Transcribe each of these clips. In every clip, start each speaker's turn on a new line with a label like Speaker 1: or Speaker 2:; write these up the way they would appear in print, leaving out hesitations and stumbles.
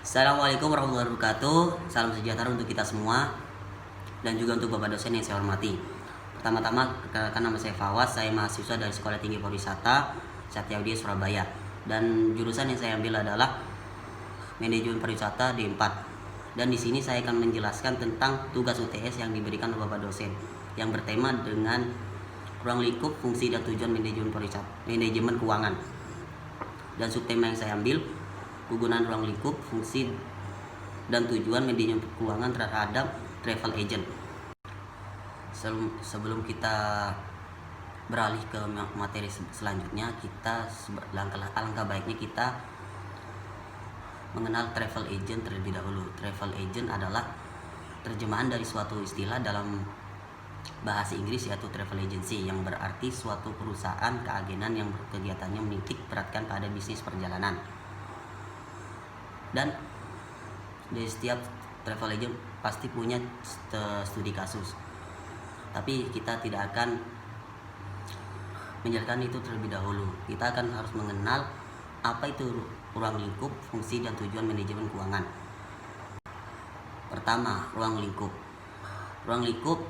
Speaker 1: Assalamualaikum warahmatullahi wabarakatuh. Salam sejahtera untuk kita semua dan juga untuk Bapak dosen yang saya hormati. Pertama-tama, perkenalkan nama saya Fawaz, saya mahasiswa dari Sekolah Tinggi Pariwisata Satya Surabaya. Dan jurusan yang saya ambil adalah Manajemen Pariwisata D4. Dan di sini saya akan menjelaskan tentang tugas UTS yang diberikan oleh Bapak dosen yang bertema dengan ruang lingkup fungsi dan tujuan manajemen keuangan. Dan subtema yang saya ambil penggunaan ruang lingkup, fungsi, dan tujuan manajemen keuangan terhadap travel agent. Sebelum kita beralih ke materi selanjutnya, alangkah baiknya kita mengenal travel agent terlebih dahulu. Travel agent adalah terjemahan dari suatu istilah dalam bahasa Inggris, yaitu travel agency, yang berarti suatu perusahaan keagenan yang kegiatannya menitik beratkan pada bisnis perjalanan. Dan di setiap travel agent pasti punya studi kasus, tapi kita tidak akan menjelaskan itu terlebih dahulu. Kita akan harus mengenal apa itu ruang lingkup, fungsi, dan tujuan manajemen keuangan. Pertama, ruang lingkup. Ruang lingkup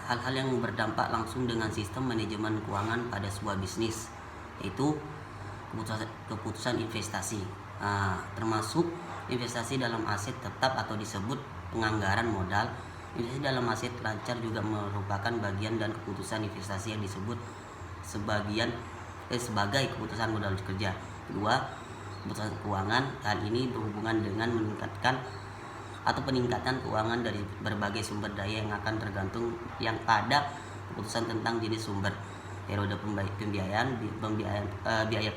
Speaker 1: hal-hal yang berdampak langsung dengan sistem manajemen keuangan pada sebuah bisnis, yaitu keputusan investasi, termasuk investasi dalam aset tetap atau disebut penganggaran modal. Investasi dalam aset lancar juga merupakan bagian dan keputusan investasi yang disebut sebagai keputusan modal kerja. Kedua, keputusan keuangan. Hal ini berhubungan dengan peningkatan keuangan dari berbagai sumber daya yang akan tergantung yang pada keputusan tentang jenis sumber, periode biaya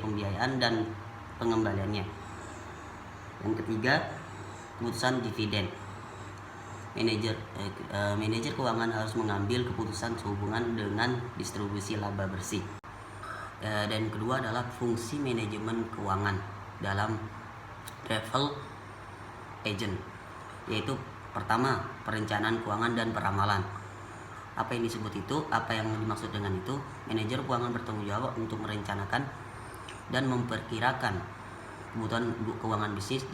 Speaker 1: pembiayaan dan pengembaliannya. Yang ketiga, keputusan dividen. Manajer keuangan harus mengambil keputusan sehubungan dengan distribusi laba bersih. Dan kedua adalah fungsi manajemen keuangan dalam travel agent, yaitu pertama, perencanaan keuangan dan peramalan. Apa yang disebut itu? Apa yang dimaksud dengan itu? Manajer keuangan bertanggung jawab untuk merencanakan dan memperkirakan kebutuhan keuangan bisnis.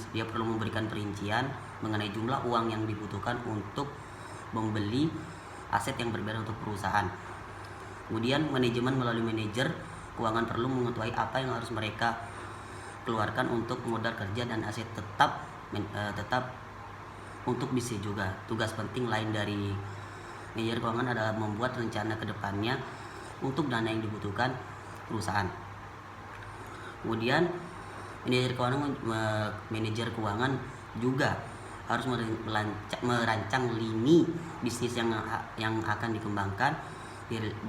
Speaker 1: Dia perlu memberikan perincian mengenai jumlah uang yang dibutuhkan untuk membeli aset yang berbeda untuk perusahaan. Kemudian manajemen melalui manajer keuangan perlu mengetahui apa yang harus mereka keluarkan untuk modal kerja dan aset tetap untuk bisnis juga. Tugas penting lain dari manajer keuangan adalah membuat rencana ke depannya untuk dana yang dibutuhkan perusahaan. Kemudian manajer keuangan juga harus merancang lini bisnis yang akan dikembangkan,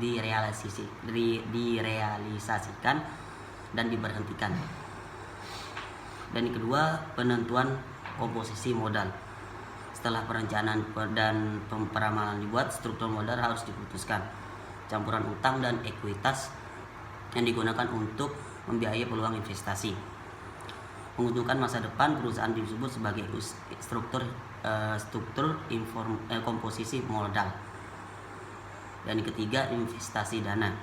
Speaker 1: direalisasikan dan diberhentikan. Dan yang kedua, penentuan komposisi modal. Setelah perencanaan dan peramalan dibuat, struktur modal harus diputuskan. Campuran utang dan ekuitas yang digunakan untuk membiayai peluang investasi. Menguntungkan masa depan perusahaan disebut sebagai komposisi modal. Dan yang ketiga, investasi dana.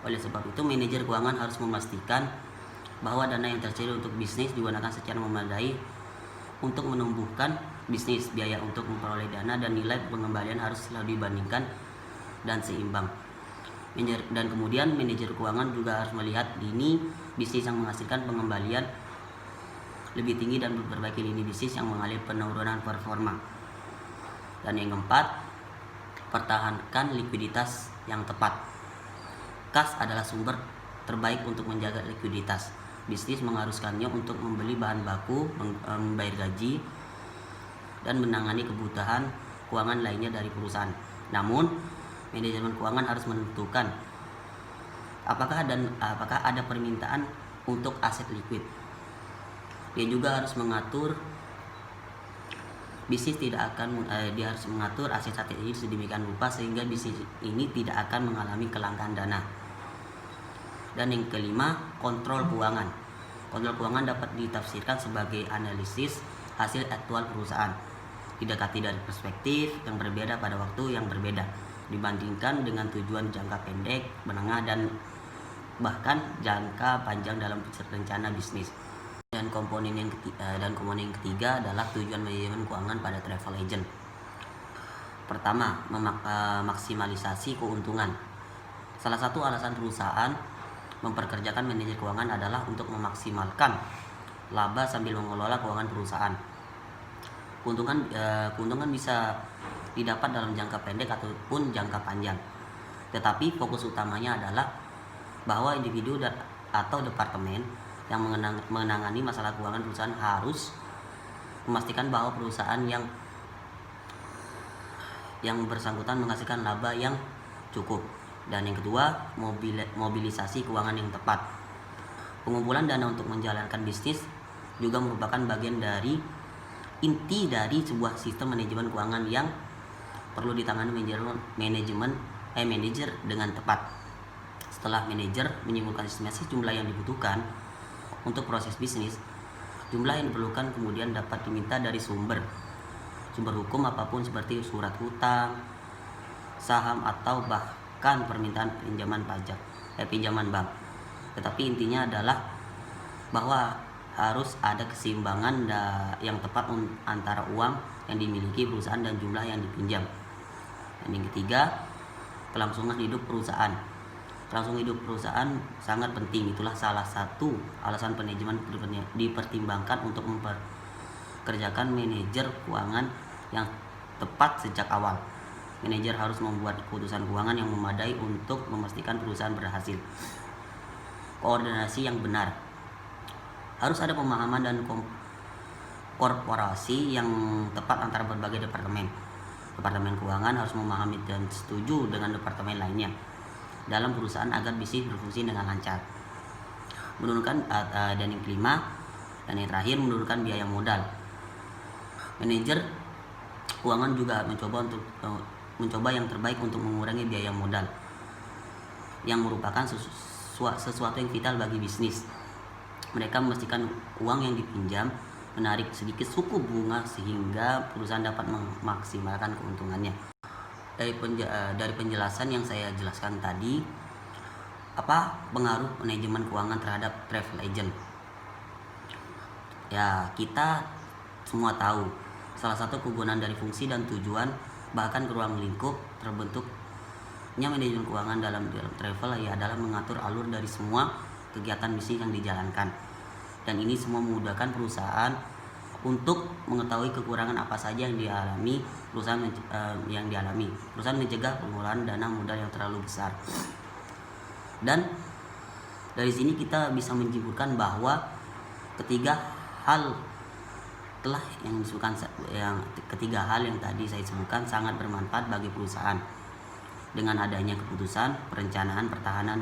Speaker 1: Oleh sebab itu, manajer keuangan harus memastikan bahwa dana yang tersedia untuk bisnis digunakan secara memadai untuk menumbuhkan bisnis. Biaya untuk memperoleh dana dan nilai pengembalian harus selalu dibandingkan dan seimbang. Dan kemudian manajer keuangan juga harus melihat lini bisnis yang menghasilkan pengembalian lebih tinggi dan memperbaiki lini bisnis yang mengalami penurunan performa. Dan yang keempat, pertahankan likuiditas yang tepat. Kas adalah sumber terbaik untuk menjaga likuiditas. Bisnis mengharuskannya untuk membeli bahan baku, membayar gaji, dan menangani kebutuhan keuangan lainnya dari perusahaan. Namun, manajemen keuangan harus menentukan apakah ada permintaan untuk aset likuid. Dia juga harus mengatur dia harus mengatur aset-aset ini sedemikian rupa sehingga bisnis ini tidak akan mengalami kelangkaan dana. Dan yang kelima, kontrol keuangan. Kontrol keuangan dapat ditafsirkan sebagai analisis hasil aktual perusahaan, didekati dari perspektif yang berbeda pada waktu yang berbeda, dibandingkan dengan tujuan jangka pendek, menengah, dan bahkan jangka panjang dalam rencana bisnis. Dan komponen yang ketiga adalah tujuan manajemen keuangan pada travel agent. Pertama, maksimalisasi keuntungan. Salah satu alasan perusahaan memperkerjakan manajer keuangan adalah untuk memaksimalkan laba sambil mengelola keuangan perusahaan. Keuntungan bisa didapat dalam jangka pendek ataupun jangka panjang. Tetapi fokus utamanya adalah bahwa individu atau departemen yang menangani masalah keuangan perusahaan harus memastikan bahwa perusahaan yang bersangkutan menghasilkan laba yang cukup. Dan yang kedua, mobilisasi keuangan yang tepat. Pengumpulan dana untuk menjalankan bisnis juga merupakan bagian dari inti dari sebuah sistem manajemen keuangan yang perlu ditangani manajer dengan tepat. Setelah manajer menyimpulkan estimasi jumlah yang dibutuhkan untuk proses bisnis, jumlah yang diperlukan kemudian dapat diminta dari sumber hukum apapun seperti surat hutang, saham, atau bahkan permintaan pinjaman bank. Tetapi intinya adalah bahwa harus ada keseimbangan yang tepat antara uang yang dimiliki perusahaan dan jumlah yang dipinjam. Dan yang ketiga, kelangsungan hidup perusahaan. Kelangsungan hidup perusahaan sangat penting. Itulah salah satu alasan manajemen dipertimbangkan untuk memperkerjakan manajer keuangan yang tepat sejak awal. Manajer harus membuat keputusan keuangan yang memadai untuk memastikan perusahaan berhasil. Koordinasi yang benar. Harus ada pemahaman dan korporasi yang tepat antara berbagai departemen. Departemen keuangan harus memahami dan setuju dengan departemen lainnya dalam perusahaan agar bisnis berfungsi dengan lancar. Dan yang kelima dan yang terakhir, menurunkan biaya modal. Manajer keuangan juga mencoba yang terbaik untuk mengurangi biaya modal yang merupakan sesuatu yang vital bagi bisnis. Mereka memastikan uang yang dipinjam menarik sedikit suku bunga sehingga perusahaan dapat memaksimalkan keuntungannya. Dari penjelasan yang saya jelaskan tadi, apa pengaruh manajemen keuangan terhadap travel agent? Ya, kita semua tahu salah satu kegunaan dari fungsi dan tujuan bahkan ke ruang lingkup terbentuknya manajemen keuangan dalam travel adalah mengatur alur dari semua kegiatan bisnis yang dijalankan. Dan ini semua memudahkan perusahaan untuk mengetahui kekurangan apa saja yang dialami perusahaan Perusahaan mencegah penggunaan dana modal yang terlalu besar. Dan dari sini kita bisa menyimpulkan bahwa ketiga hal yang tadi saya sebutkan sangat bermanfaat bagi perusahaan. Dengan adanya keputusan, perencanaan, pertahanan,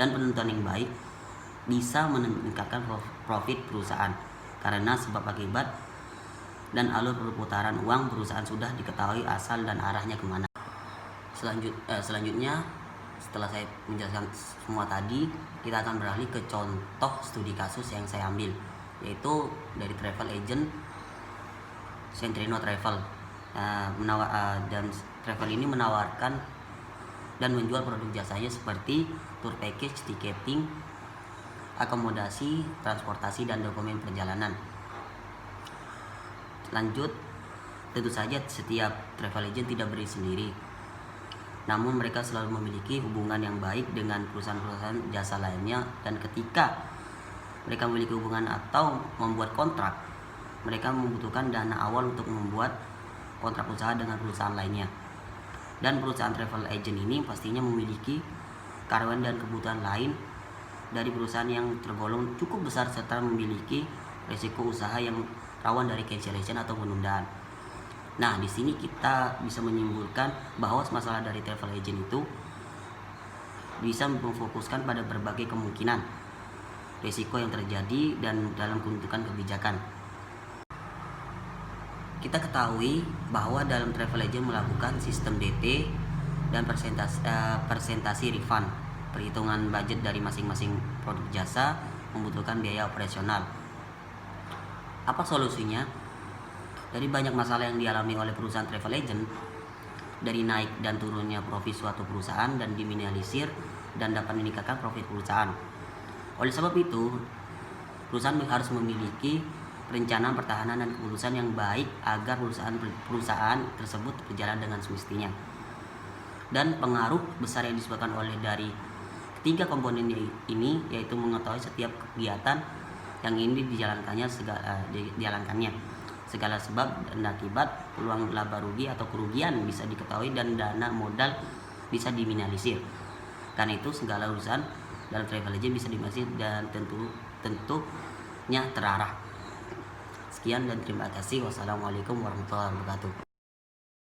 Speaker 1: dan penentuan yang baik bisa meningkatkan profit perusahaan karena sebab akibat dan alur perputaran uang perusahaan sudah diketahui asal dan arahnya kemana. Selanjutnya, setelah saya menjelaskan semua tadi, kita akan beralih ke contoh studi kasus yang saya ambil, yaitu dari travel agent Centrino Travel. Dan travel ini menawarkan dan menjual produk jasanya seperti tour package, tiketing, akomodasi, transportasi, dan dokumen perjalanan. Lanjut, tentu saja setiap travel agent tidak berdiri sendiri, namun mereka selalu memiliki hubungan yang baik dengan perusahaan-perusahaan jasa lainnya, dan ketika mereka memiliki hubungan atau membuat kontrak, mereka membutuhkan dana awal untuk membuat kontrak usaha dengan perusahaan lainnya. Dan perusahaan travel agent ini pastinya memiliki karyawan dan kebutuhan lain dari perusahaan yang tergolong cukup besar serta memiliki risiko usaha yang rawan dari cancellation atau penundaan. Nah, di sini kita bisa menyimpulkan bahwa masalah dari travel agent itu bisa memfokuskan pada berbagai kemungkinan risiko yang terjadi dan dalam pembentukan kebijakan. Kita ketahui bahwa dalam travel agent melakukan sistem DP dan persentase refund. Perhitungan budget dari masing-masing produk jasa membutuhkan biaya operasional. Apa solusinya? Dari banyak masalah yang dialami oleh perusahaan travel agent, dari naik dan turunnya profit suatu perusahaan dan diminimalisir dan dapat meningkatkan profit perusahaan. Oleh sebab itu, perusahaan harus memiliki perencanaan pertahanan dan keputusan yang baik agar perusahaan tersebut berjalan dengan semestinya. Dan pengaruh besar yang disebabkan oleh dari ketiga komponen ini yaitu mengetahui setiap kegiatan yang ini dijalankannya segala sebab dan akibat, peluang laba rugi atau kerugian bisa diketahui dan dana modal bisa diminimalisir. Karena itu segala urusan dalam travel agent bisa diminimalisir dan tentunya terarah. Sekian dan terima kasih. Wassalamualaikum warahmatullahi wabarakatuh.